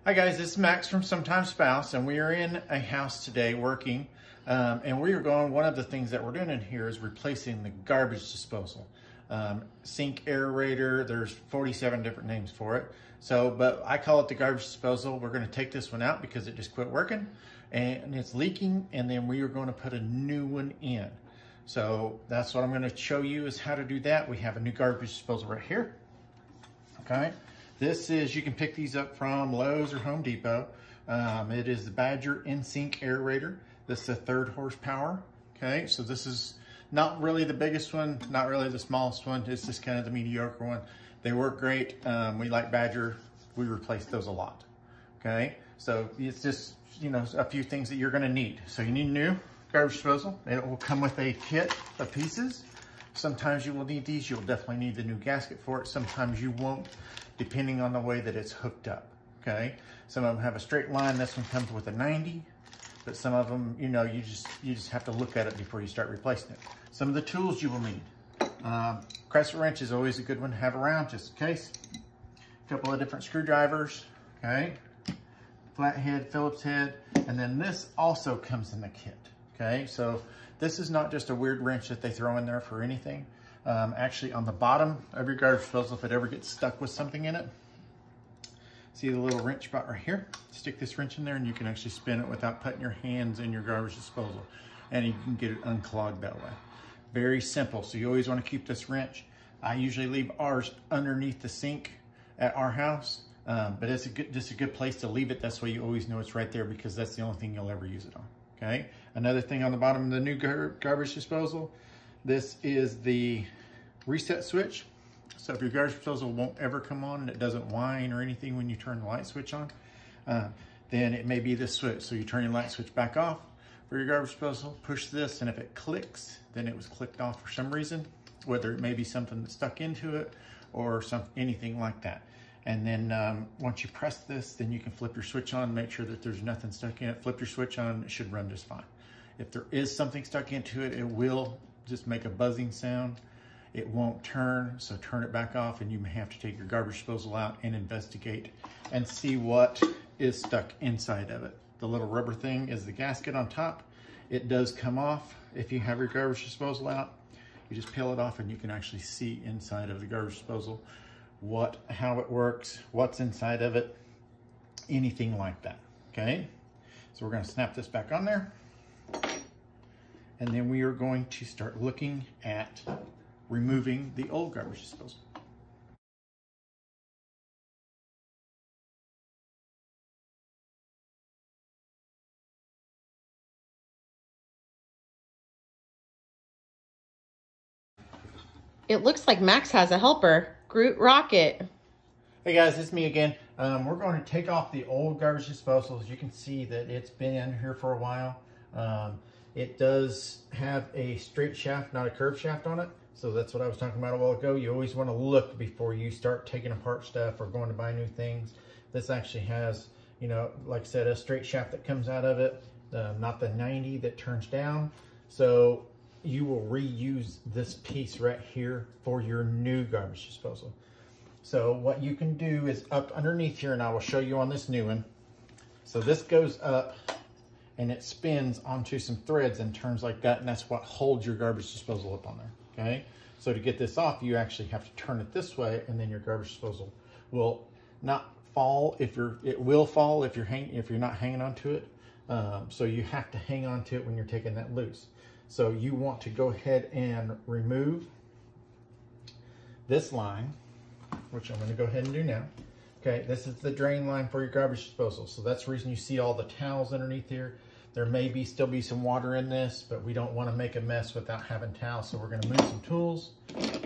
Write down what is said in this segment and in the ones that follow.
Hi guys, this is Max from Sometimes Spouse, and we are in a house today working, and we are going, one of the things that we're doing in here is replacing the garbage disposal. Sink aerator, there's 47 different names for it. But I call it the garbage disposal. We're gonna take this one out because it just quit working and it's leaking, and then we are gonna put a new one in. So that's what I'm gonna show you is how to do that. We have a new garbage disposal right here, okay? This is, you can pick these up from Lowe's or Home Depot. It is the Badger in-sink aerator. This is a 3rd horsepower, okay? So this is not really the biggest one, not really the smallest one. It's just kind of the mediocre one. They work great. We like Badger. We replace those a lot, okay? So it's just, you know, a few things that you're gonna need. So you need a new garbage disposal. It will come with a kit of pieces. Sometimes you will need these. You'll definitely need the new gasket for it. Sometimes you won't, depending on the way that it's hooked up, okay? Some of them have a straight line. This one comes with a 90, but some of them, you know, you just have to look at it before you start replacing it. Some of the tools you will need. Crescent wrench is always a good one to have around, just in case. A couple of different screwdrivers, okay? Flathead, Phillips head, and then this also comes in the kit, okay? So this is not just a weird wrench that they throw in there for anything. Actually, on the bottom of your garbage disposal, if it ever gets stuck with something in it, see the little wrench spot right here? Stick this wrench in there and you can actually spin it without putting your hands in your garbage disposal. And you can get it unclogged that way. Very simple, so you always want to keep this wrench. I usually leave ours underneath the sink at our house, but it's just a good place to leave it. That's why you always know it's right there, because that's the only thing you'll ever use it on, okay? Another thing on the bottom of the new garbage disposal, this is the reset switch. So if your garbage disposal won't ever come on and it doesn't whine or anything when you turn the light switch on, then it may be this switch. So you turn your light switch back off for your garbage disposal, push this, and if it clicks, then it was clicked off for some reason, whether it may be something that's stuck into it or anything like that. And then once you press this, then you can flip your switch on, make sure that there's nothing stuck in it, flip your switch on, it should run just fine. If there is something stuck into it, it will just make a buzzing sound. It won't turn, so turn it back off, and you may have to take your garbage disposal out and investigate and see what is stuck inside of it. The little rubber thing is the gasket on top. It does come off if you have your garbage disposal out. You just peel it off and you can actually see inside of the garbage disposal how it works, what's inside of it, anything like that, okay? So we're gonna snap this back on there, and then we are going to start looking at removing the old garbage disposal. It looks like Max has a helper. Groot Rocket. Hey guys, it's me again. We're going to take off the old garbage disposal. As you can see that it's been in here for a while. It does have a straight shaft, not a curved shaft on it. So that's what I was talking about a while ago. You always want to look before you start taking apart stuff or going to buy new things. This actually has, you know, like I said, a straight shaft that comes out of it, not the 90 that turns down. So you will reuse this piece right here for your new garbage disposal. So what you can do is up underneath here, and I will show you on this new one. So this goes up and it spins onto some threads and turns like that, and that's what holds your garbage disposal up on there, okay? So to get this off, you actually have to turn it this way, and then your garbage disposal will not fall. It will fall if you're not hanging onto it. So you have to hang on to it when you're taking that loose. So you want to go ahead and remove this line, which I'm going to go ahead and do now. Okay, this is the drain line for your garbage disposal. So that's the reason you see all the towels underneath here. There may still be some water in this, but we don't want to make a mess without having towels. So we're going to move some tools,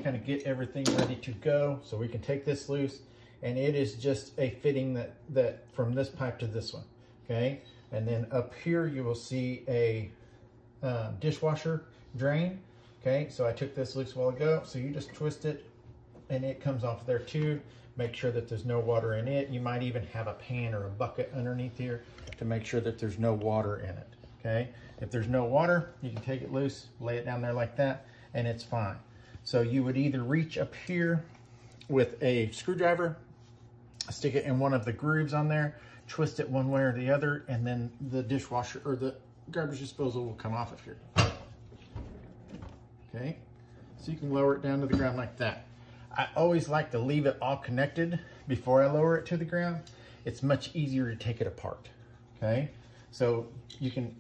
kind of get everything ready to go. So we can take this loose, and it is just a fitting that from this pipe to this one. Okay, and then up here you will see a dishwasher drain. Okay, so I took this loose a while ago. So you just twist it and it comes off there too. Make sure that there's no water in it. You might even have a pan or a bucket underneath here to make sure that there's no water in it, okay? If there's no water, you can take it loose, lay it down there like that, and it's fine. So you would either reach up here with a screwdriver, stick it in one of the grooves on there, twist it one way or the other, and then the dishwasher or the garbage disposal will come off of here. Okay, so you can lower it down to the ground like that. I always like to leave it all connected before I lower it to the ground. It's much easier to take it apart. Okay, so you can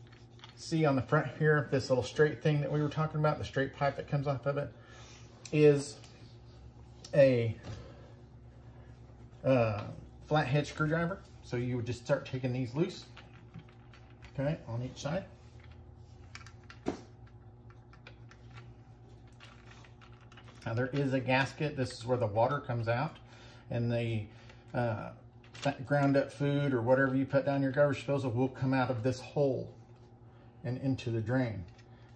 see on the front here, this little straight thing that we were talking about, the straight pipe that comes off of it, is a flathead screwdriver. So you would just start taking these loose, okay, on each side. Now there is a gasket. This is where the water comes out, and the ground up food or whatever you put down your garbage disposal will come out of this hole and into the drain.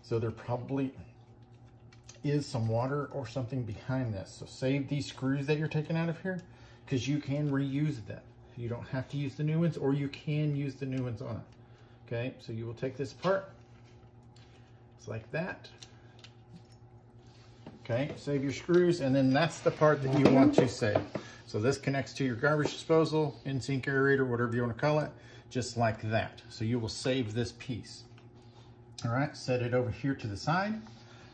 So there probably is some water or something behind this. So save these screws that you're taking out of here, because you can reuse them. You don't have to use the new ones, or you can use the new ones on it. Okay, so you will take this apart. It's like that. Okay, save your screws, and then that's the part that you want to save. So this connects to your garbage disposal, in-sink aerator, whatever you want to call it, just like that. So you will save this piece. All right, set it over here to the side,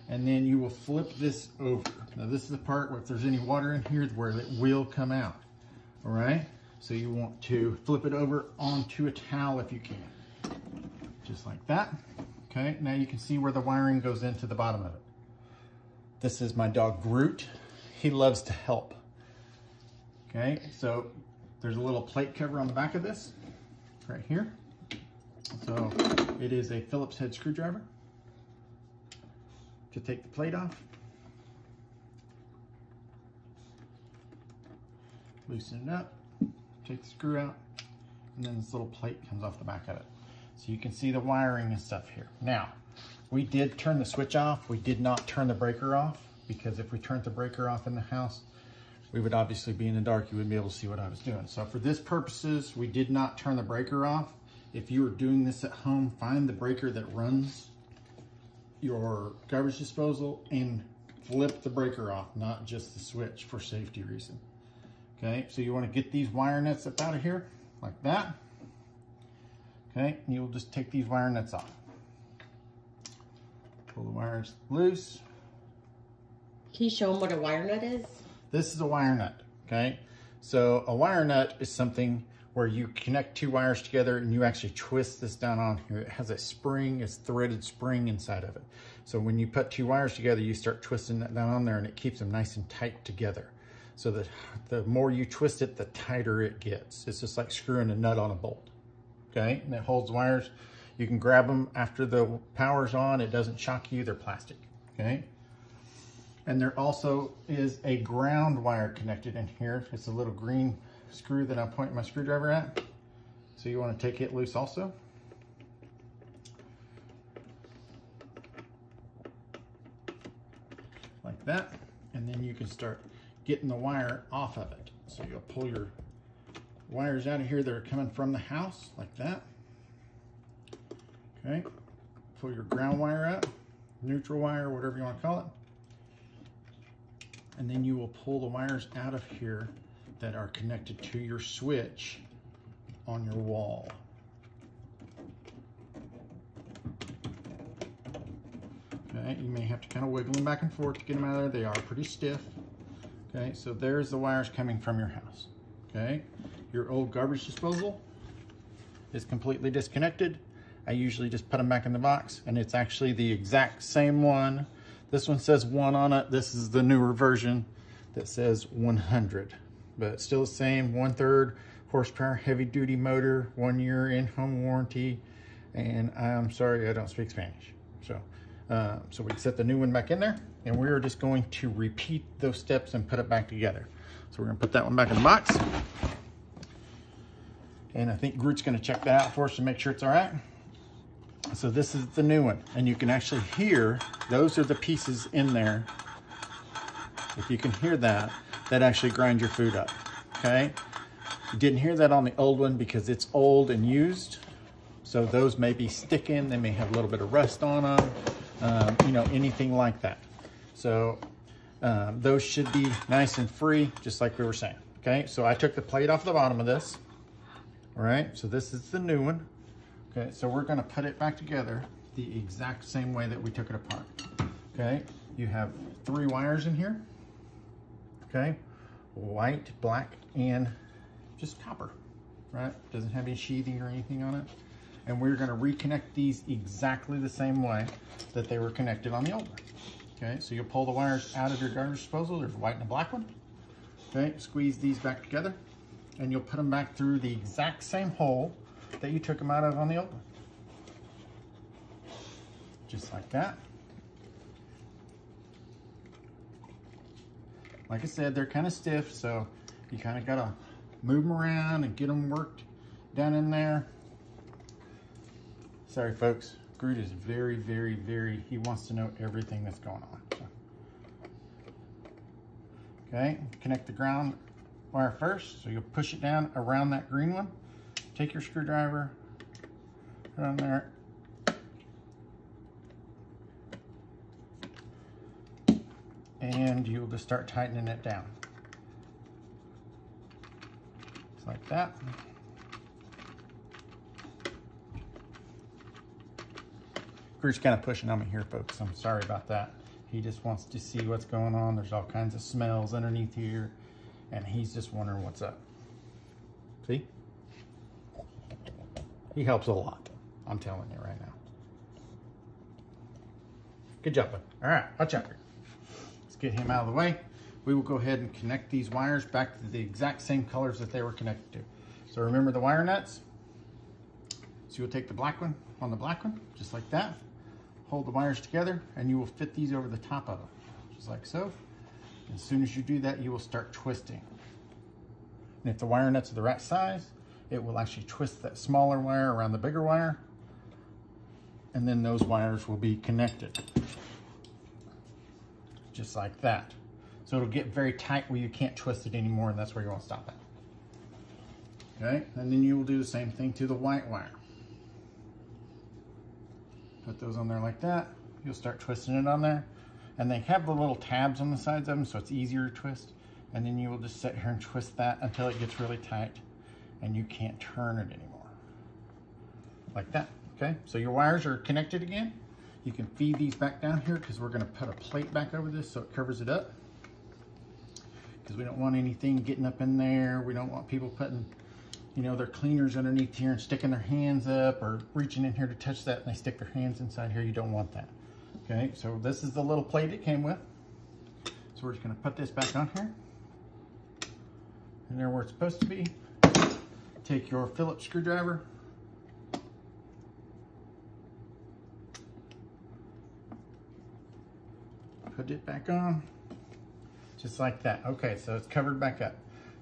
and then you will flip this over. Now this is the part where if there's any water in here where it will come out. All right, so you want to flip it over onto a towel if you can. Just like that. Okay, now you can see where the wiring goes into the bottom of it. This is my dog Groot. He loves to help. Okay, so there's a little plate cover on the back of this, right here. So it is a Phillips head screwdriver to take the plate off. Loosen it up, take the screw out, and then this little plate comes off the back of it. So you can see the wiring and stuff here. Now, we did turn the switch off. We did not turn the breaker off, because if we turned the breaker off in the house, we would obviously be in the dark. You wouldn't be able to see what I was doing. So for this purposes, we did not turn the breaker off. If you are doing this at home, find the breaker that runs your garbage disposal and flip the breaker off, not just the switch, for safety reason. Okay, so you want to get these wire nuts up out of here like that. Okay, and you'll just take these wire nuts off. Pull the wires loose. Can you show them what a wire nut is? This is a wire nut, okay? So a wire nut is something where you connect two wires together and you actually twist this down on here. It has a spring, it's threaded spring inside of it. So when you put two wires together, you start twisting that down on there, and it keeps them nice and tight together. So that the more you twist it, the tighter it gets. It's just like screwing a nut on a bolt, okay? And it holds wires. You can grab them after the power's on. It doesn't shock you, they're plastic, okay? And there also is a ground wire connected in here. It's a little green screw that I'm pointing my screwdriver at. So you want to take it loose also. Like that. And then you can start getting the wire off of it. So you'll pull your wires out of here that are coming from the house, like that. Okay. Pull your ground wire out, neutral wire, whatever you want to call it. And then you will pull the wires out of here that are connected to your switch on your wall. Okay, you may have to kind of wiggle them back and forth to get them out of there. They are pretty stiff. Okay, so there's the wires coming from your house. Okay, your old garbage disposal is completely disconnected. I usually just put them back in the box, and it's actually the exact same one. This one says 1 on it. This is the newer version that says 100, but it's still the same. 1/3 horsepower, heavy duty motor, 1 year in-home warranty. And I'm sorry, I don't speak Spanish. So we set the new one back in there, and we're just going to repeat those steps and put it back together. So we're gonna put that one back in the box. And I think Groot's gonna check that out for us to make sure it's all right. So this is the new one, and you can actually hear, those are the pieces in there. If you can hear that, that actually grinds your food up, okay? You didn't hear that on the old one because it's old and used. So those may be sticking, they may have a little bit of rust on them, you know, anything like that. So those should be nice and free, just like we were saying, okay? So I took the plate off the bottom of this, All right, so this is the new one. Okay, so we're gonna put it back together the exact same way that we took it apart. Okay, you have 3 wires in here. Okay, white, black, and just copper, right? Doesn't have any sheathing or anything on it. And we're gonna reconnect these exactly the same way that they were connected on the old one. Okay, so you'll pull the wires out of your garbage disposal. There's a white and a black one. Okay, squeeze these back together, and you'll put them back through the exact same hole that you took them out of on the old one. Just like that. Like I said, they're kind of stiff, so you kind of gotta move them around and get them worked down in there. Sorry folks, Groot is very, he wants to know everything that's going on. So. Okay, connect the ground wire first. So you'll push it down around that green one. Take your screwdriver, put it on there. And you'll just start tightening it down. Just like that. Groot's kind of pushing on me here, folks. I'm sorry about that. He just wants to see what's going on. There's all kinds of smells underneath here, and he's just wondering what's up. See? He helps a lot. I'm telling you right now. Good job, bud. All right, watch out here. Let's get him out of the way. We will go ahead and connect these wires back to the exact same colors that they were connected to. So remember the wire nuts? So you'll take the black one on the black one, just like that. Hold the wires together, and you will fit these over the top of them, just like so. As soon as you do that, you will start twisting. And if the wire nuts are the right size, it will actually twist that smaller wire around the bigger wire, and then those wires will be connected. Just like that. So it'll get very tight where you can't twist it anymore, and that's where you want to stop it. Okay, and then you will do the same thing to the white wire. Put those on there like that. You'll start twisting it on there. And they have the little tabs on the sides of them, so it's easier to twist. And then you will just sit here and twist that until it gets really tight and you can't turn it anymore. Like that, okay? So your wires are connected again. You can feed these back down here because we're gonna put a plate back over this so it covers it up. Because we don't want anything getting up in there. We don't want people putting, you know, their cleaners underneath here and sticking their hands up or reaching in here to touch that and they stick their hands inside here. You don't want that. Okay, so this is the little plate it came with. So we're just gonna put this back on here. And there where it's supposed to be. Take your Phillips screwdriver. Put it back on. Just like that. Okay, so it's covered back up.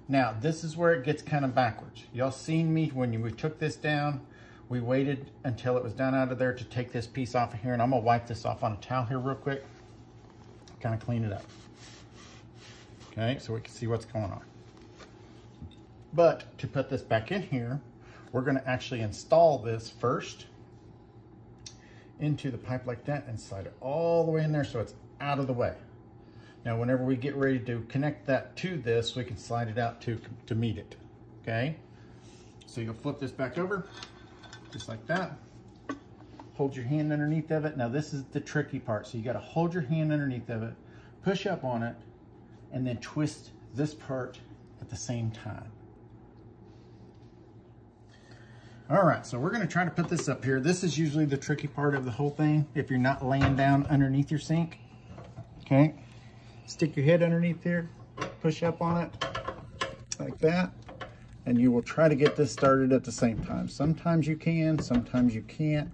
Now, this is where it gets kind of backwards. Y'all seen me when we took this down, we waited until it was down out of there to take this piece off of here, and I'm gonna wipe this off on a towel here real quick, kind of clean it up. Okay, so we can see what's going on. But to put this back in here, we're gonna actually install this first into the pipe like that and slide it all the way in there so it's out of the way. Now, whenever we get ready to connect that to this, we can slide it out to meet it, okay? So you'll flip this back over, just like that. Hold your hand underneath of it. Now, this is the tricky part. So you gotta hold your hand underneath of it, push up on it, and then twist this part at the same time. All right, so we're gonna try to put this up here. This is usually the tricky part of the whole thing if you're not laying down underneath your sink, okay? Stick your head underneath here, push up on it like that, and you will try to get this started at the same time. Sometimes you can, sometimes you can't.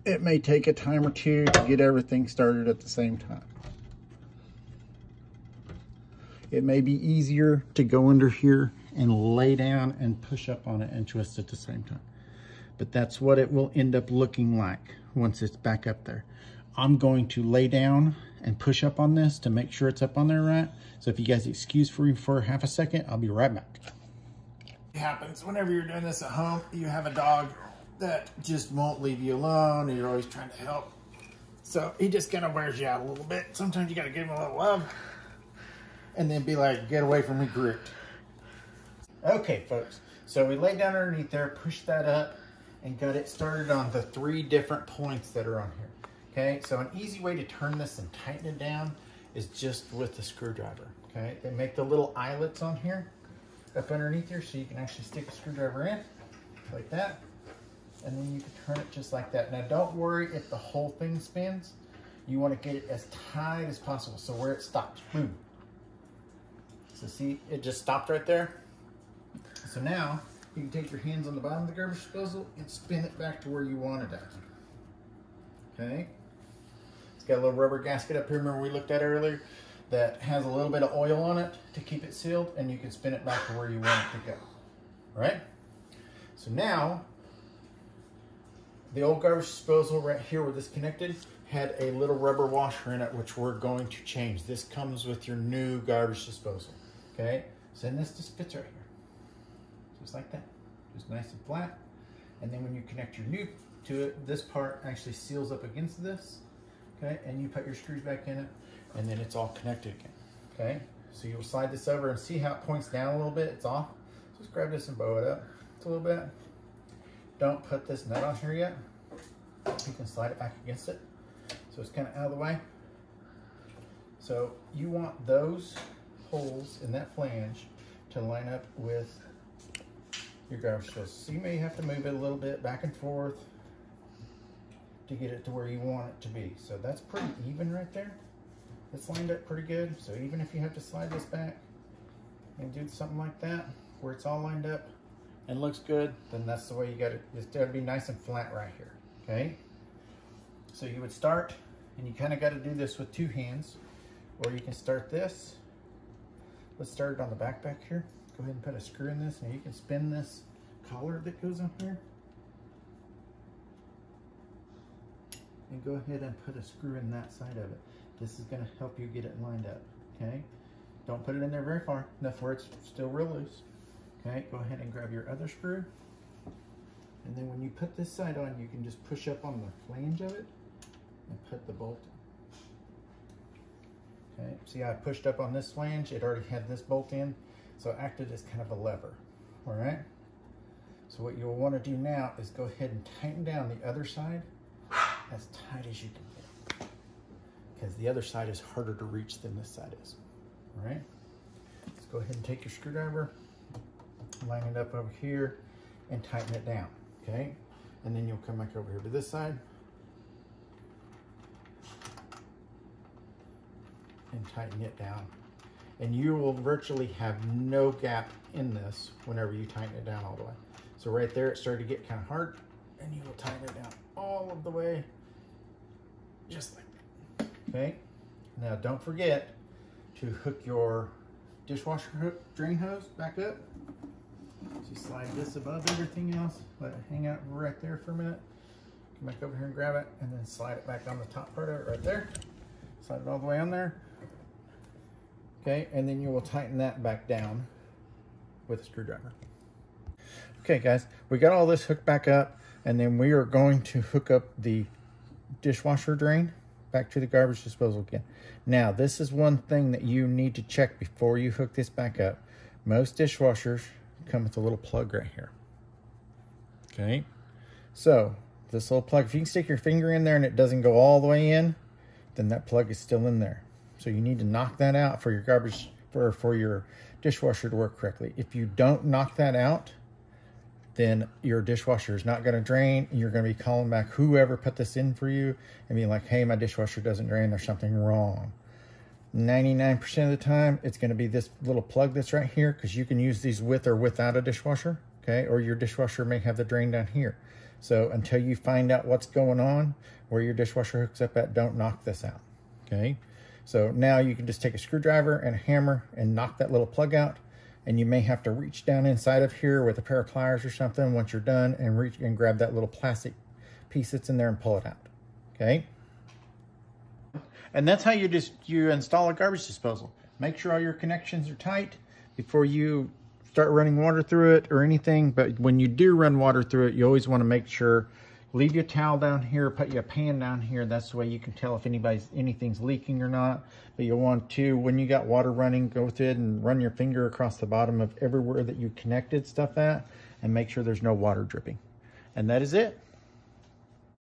It may take a time or two to get everything started at the same time. It may be easier to go under here and lay down and push up on it and twist at the same time. But that's what it will end up looking like once it's back up there. I'm going to lay down and push up on this to make sure it's up on there right. So if you guys excuse me for half a second, I'll be right back. It happens whenever you're doing this at home. You have a dog that just won't leave you alone, and you're always trying to help. So he just kind of wears you out a little bit. Sometimes you got to give him a little love and then be like, get away from me, Groot. Okay, folks. So we laid down underneath there, pushed that up, and got it started on the 3 different points that are on here. Okay, so an easy way to turn this and tighten it down is just with the screwdriver. Okay, they make the little eyelets on here, up underneath here, so you can actually stick a screwdriver in, like that, and then you can turn it just like that. Now don't worry if the whole thing spins. You want to get it as tight as possible, so where it stops, boom. So see, it just stopped right there. So now, you can take your hands on the bottom of the garbage disposal and spin it back to where you want it at. Okay? It's got a little rubber gasket up here, remember we looked at earlier, that has a little bit of oil on it to keep it sealed, and you can spin it back to where you want it to go. All right? So now, the old garbage disposal right here where this connected had a little rubber washer in it, which we're going to change. This comes with your new garbage disposal. Okay? So then this just fits right here. Just like that. Just nice and flat. And then when you connect your new to it, this part actually seals up against this. Okay? And you put your screws back in it, and then it's all connected again. Okay? So you'll slide this over and see how it points down a little bit. It's off. Just grab this and bow it up just a little bit. Don't put this nut on here yet. You can slide it back against it. So it's kind of out of the way. So you want those holes in that flange to line up with your garbage disposal. So you may have to move it a little bit back and forth to get it to where you want it to be. So that's pretty even right there. It's lined up pretty good. So even if you have to slide this back and do something like that, where it's all lined up and looks good, then that's the way you got it. It's got to be nice and flat right here. Okay? So you would start, and you kind of got to do this with 2 hands, or you can start this. Let's start it on the back here. Go ahead and put a screw in this. Now you can spin this collar that goes on here. And go ahead and put a screw in that side of it. This is going to help you get it lined up, okay? Don't put it in there very far, enough where it's still real loose. Okay, go ahead and grab your other screw. And then when you put this side on, you can just push up on the flange of it and put the bolt in. Okay, see how I pushed up on this flange? It already had this bolt in, so it acted as kind of a lever, all right? So what you'll want to do now is go ahead and tighten down the other side as tight as you can get, because the other side is harder to reach than this side is, all right? Let's go ahead and take your screwdriver, line it up over here, and tighten it down, okay? And then you'll come back over here to this side and tighten it down. And you will virtually have no gap in this whenever you tighten it down all the way. So right there, it started to get kind of hard, and you will tighten it down all of the way, just like that, okay? Now don't forget to hook your dishwasher drain hose back up. Just slide this above everything else, let it hang out right there for a minute. Come back over here and grab it, and then slide it back on the top part of it right there. Slide it all the way on there. Okay, and then you will tighten that back down with a screwdriver. Okay guys, we got all this hooked back up, and then we are going to hook up the dishwasher drain back to the garbage disposal again. Now, this is one thing that you need to check before you hook this back up. Most dishwashers come with a little plug right here. Okay, so this little plug, if you can stick your finger in there and it doesn't go all the way in, then that plug is still in there. So you need to knock that out for your garbage, for your dishwasher to work correctly. If you don't knock that out, then your dishwasher is not going to drain, and you're going to be calling back whoever put this in for you and being like, hey, my dishwasher doesn't drain, there's something wrong. 99% of the time, it's going to be this little plug that's right here, because you can use these with or without a dishwasher, okay? Or your dishwasher may have the drain down here. So until you find out what's going on, where your dishwasher hooks up at, don't knock this out, okay? So now you can just take a screwdriver and a hammer and knock that little plug out, and you may have to reach down inside of here with a pair of pliers or something once you're done, and reach and grab that little plastic piece that's in there and pull it out, okay? And that's how you install a garbage disposal. Make sure all your connections are tight before you start running water through it or anything. But when you do run water through it, you always want to make sure Leave your towel down here, put your pan down here. That's the way you can tell if anything's leaking or not. But you'll want to, when you got water running, go through it and run your finger across the bottom of everywhere that you connected stuff at and make sure there's no water dripping. And that is it.